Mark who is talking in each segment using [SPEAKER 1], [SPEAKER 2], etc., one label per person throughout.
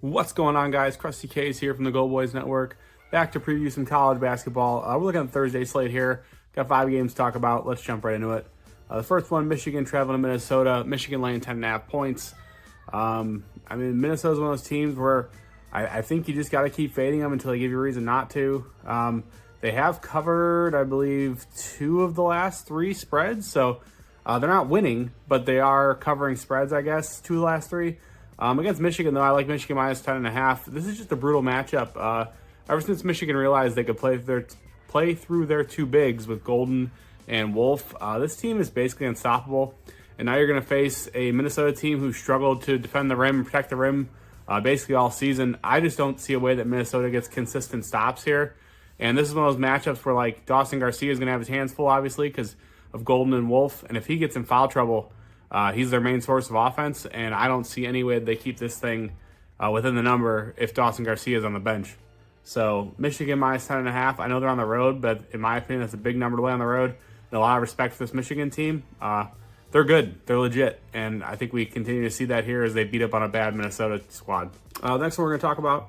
[SPEAKER 1] What's going on, guys? CrustyKs here from the Go Boys Network. Back to preview some college basketball. We're looking at the Thursday slate here. Got 5 games to talk about. Let's jump right into it. The first one, Michigan traveling to Minnesota. Michigan laying 10.5 points. Minnesota's one of those teams where I think you just got to keep fading them until they give you a reason not to. They have covered, I believe, 2 of the last 3 spreads. So they're not winning, but they are covering spreads, I guess, 2 of the last 3. Against Michigan, though, I like Michigan minus 10.5. This is just a brutal matchup. Ever since Michigan realized they could play through their 2 bigs with Golden and Wolf, this team is basically unstoppable. And now you're going to face a Minnesota team who struggled to defend the rim and protect the rim basically all season. I just don't see a way that Minnesota gets consistent stops here. And this is one of those matchups where, like, Dawson Garcia is going to have his hands full, obviously, because of Golden and Wolf. And if he gets in foul trouble, he's their main source of offense, and I don't see any way that they keep this thing within the number if Dawson Garcia is on the bench. So Michigan minus 10.5. I know they're on the road, but in my opinion, that's a big number to lay on the road. And a lot of respect for this Michigan team. They're good. They're legit, and I think we continue to see that here as they beat up on a bad Minnesota squad. Next one we're going to talk about,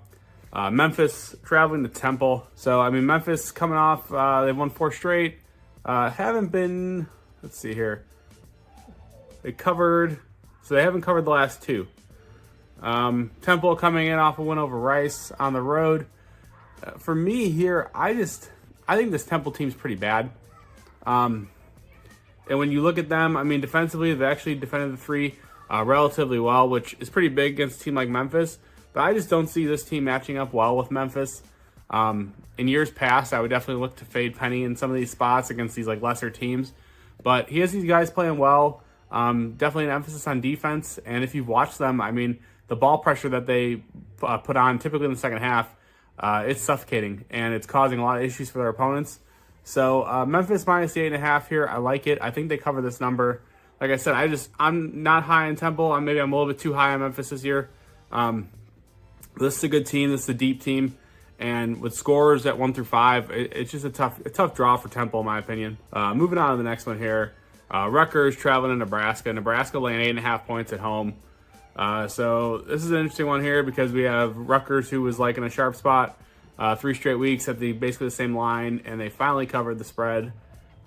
[SPEAKER 1] Memphis traveling to Temple. So, Memphis coming off, they've won 4 straight. Haven't been, let's see here. They haven't covered the last 2. Temple coming in off a win over Rice on the road. For me here, I think this Temple team's pretty bad. And when you look at them, defensively, they actually defended the 3 relatively well, which is pretty big against a team like Memphis. But I just don't see this team matching up well with Memphis. In years past, I would definitely look to fade Penny in some of these spots against these lesser teams. But he has these guys playing well. Definitely an emphasis on defense, and if you've watched them, the ball pressure that they put on typically in the second half, it's suffocating, and it's causing a lot of issues for their opponents. So Memphis minus the 8.5 here, I like it. I think they cover this number. Like I said, I'm not high in Temple. Maybe I'm a little bit too high on Memphis this year. This is a good team. This is a deep team. And with scores at 1 through 5, it's just a tough draw for Temple, in my opinion. Moving on to the next one here. Rutgers traveling to Nebraska. Nebraska laying 8.5 points at home. So this is an interesting one here because we have Rutgers, who was in a sharp spot 3 straight weeks at basically the same line, and they finally covered the spread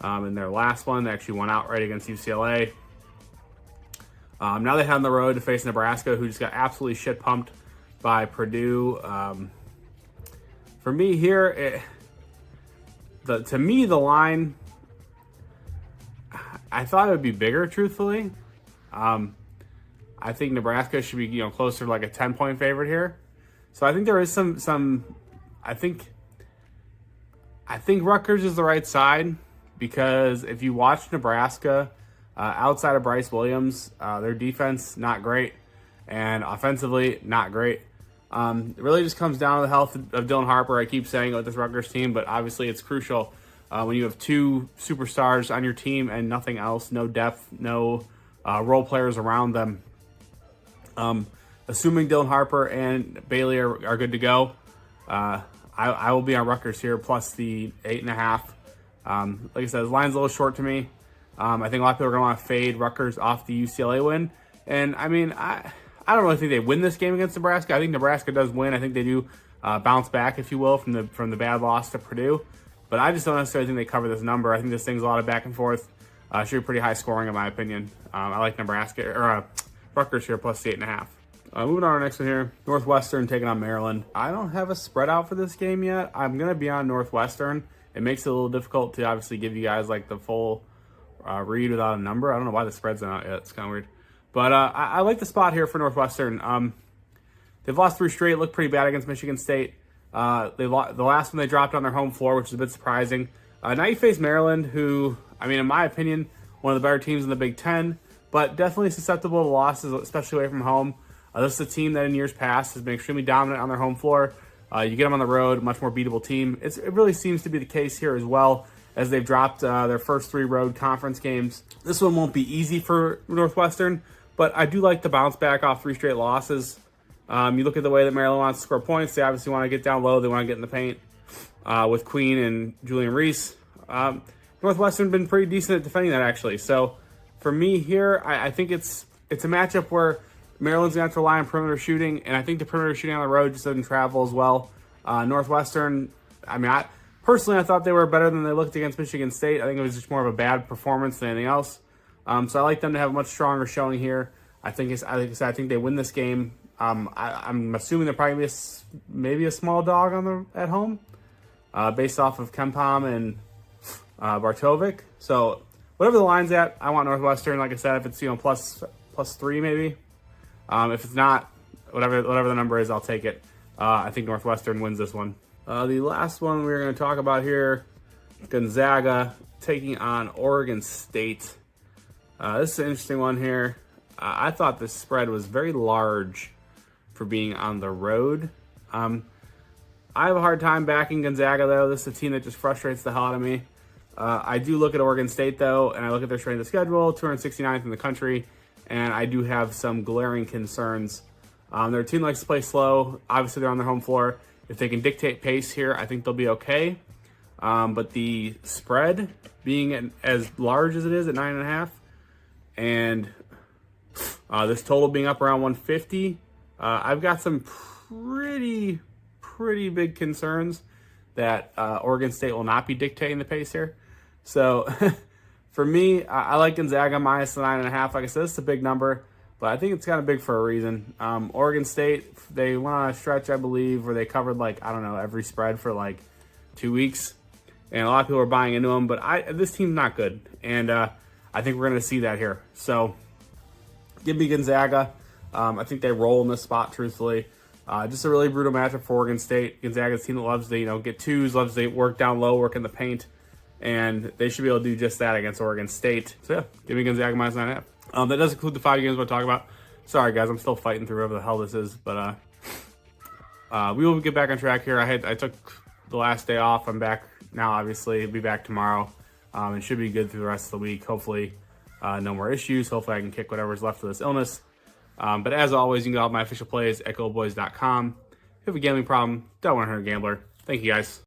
[SPEAKER 1] in their last one. They actually won outright against UCLA. Now they head on the road to face Nebraska, who just got absolutely shit pumped by Purdue. For me here, to me the line, I thought it would be bigger, truthfully. I think Nebraska should be, closer to a 10-point favorite here. So I think there is some. I think Rutgers is the right side because if you watch Nebraska, outside of Bryce Williams, their defense not great, and offensively not great. It really just comes down to the health of Dylan Harper. I keep saying it with this Rutgers team, but obviously it's crucial. When you have 2 superstars on your team and nothing else, no depth, no role players around them. Assuming Dylan Harper and Bailey are good to go, I will be on Rutgers here, plus the 8.5. Like I said, the line's a little short to me. I think a lot of people are going to want to fade Rutgers off the UCLA win. And, I don't really think they win this game against Nebraska. I think Nebraska does win. I think they do bounce back, if you will, from the bad loss to Purdue. But I just don't necessarily think they cover this number. I think this thing's a lot of back and forth. Should be pretty high scoring, in my opinion. I like Rutgers here, plus the 8.5. Moving on to our next one here. Northwestern taking on Maryland. I don't have a spread out for this game yet. I'm going to be on Northwestern. It makes it a little difficult to obviously give you guys the full read without a number. I don't know why the spread's not out yet. It's kind of weird. But I like the spot here for Northwestern. They've lost 3 straight. Looked pretty bad against Michigan State. The last one they dropped on their home floor, which is a bit surprising. Now you face Maryland, who, in my opinion, one of the better teams in the Big Ten, but definitely susceptible to losses, especially away from home. This is a team that in years past has been extremely dominant on their home floor. You get them on the road, much more beatable team. It really seems to be the case here as well, as they've dropped their first 3 road conference games. This one won't be easy for Northwestern, but I do like the bounce back off 3 straight losses. You look at the way that Maryland wants to score points. They obviously want to get down low. They want to get in the paint with Queen and Julian Reese. Northwestern been pretty decent at defending that, actually. So for me here, I think it's a matchup where Maryland's going to have to rely on perimeter shooting, and I think the perimeter shooting on the road just doesn't travel as well. Northwestern, I mean, personally, I thought they were better than they looked against Michigan State. I think it was just more of a bad performance than anything else. So I like them to have a much stronger showing here. I think they win this game. I'm assuming they're probably maybe a small dog at home, based off of Kempom and Bartovic. So whatever the line's at, I want Northwestern. Like I said, if it's +3 maybe. If it's not, whatever the number is, I'll take it. I think Northwestern wins this one. The last one we're going to talk about here, Gonzaga taking on Oregon State. This is an interesting one here. I thought this spread was very large for being on the road. I have a hard time backing Gonzaga, though. This is a team that just frustrates the hell out of me. I do look at Oregon State, though, and I look at their strength of schedule, 269th in the country, and I do have some glaring concerns. Their team likes to play slow. Obviously, they're on their home floor. If they can dictate pace here, I think they'll be okay. But the spread being as large as it is at 9.5, and this total being up around 150, I've got some pretty big concerns that Oregon State will not be dictating the pace here. So for me, I like Gonzaga minus the 9.5. Like I said, this is a big number, but I think it's kind of big for a reason. Oregon State, they went on a stretch, I believe, where they covered every spread for 2 weeks, and a lot of people are buying into them. But this team's not good, and I think we're going to see that here. So give me Gonzaga. I think they roll in this spot, truthfully. Just a really brutal matchup for Oregon State. Gonzaga's a team that loves to get twos, loves to work down low, work in the paint, and they should be able to do just that against Oregon State. So yeah, give me Gonzaga minus 9.5. That does include the 5 games we'll talk about. Sorry guys, I'm still fighting through whatever the hell this is, but we will get back on track here. I took the last day off. I'm back now, obviously. I'll be back tomorrow. It should be good through the rest of the week. Hopefully, no more issues. Hopefully, I can kick whatever's left of this illness. But as always, you can go out my official plays at goldboys.com. If you have a gambling problem, don't want to hurt a gambler. Thank you guys.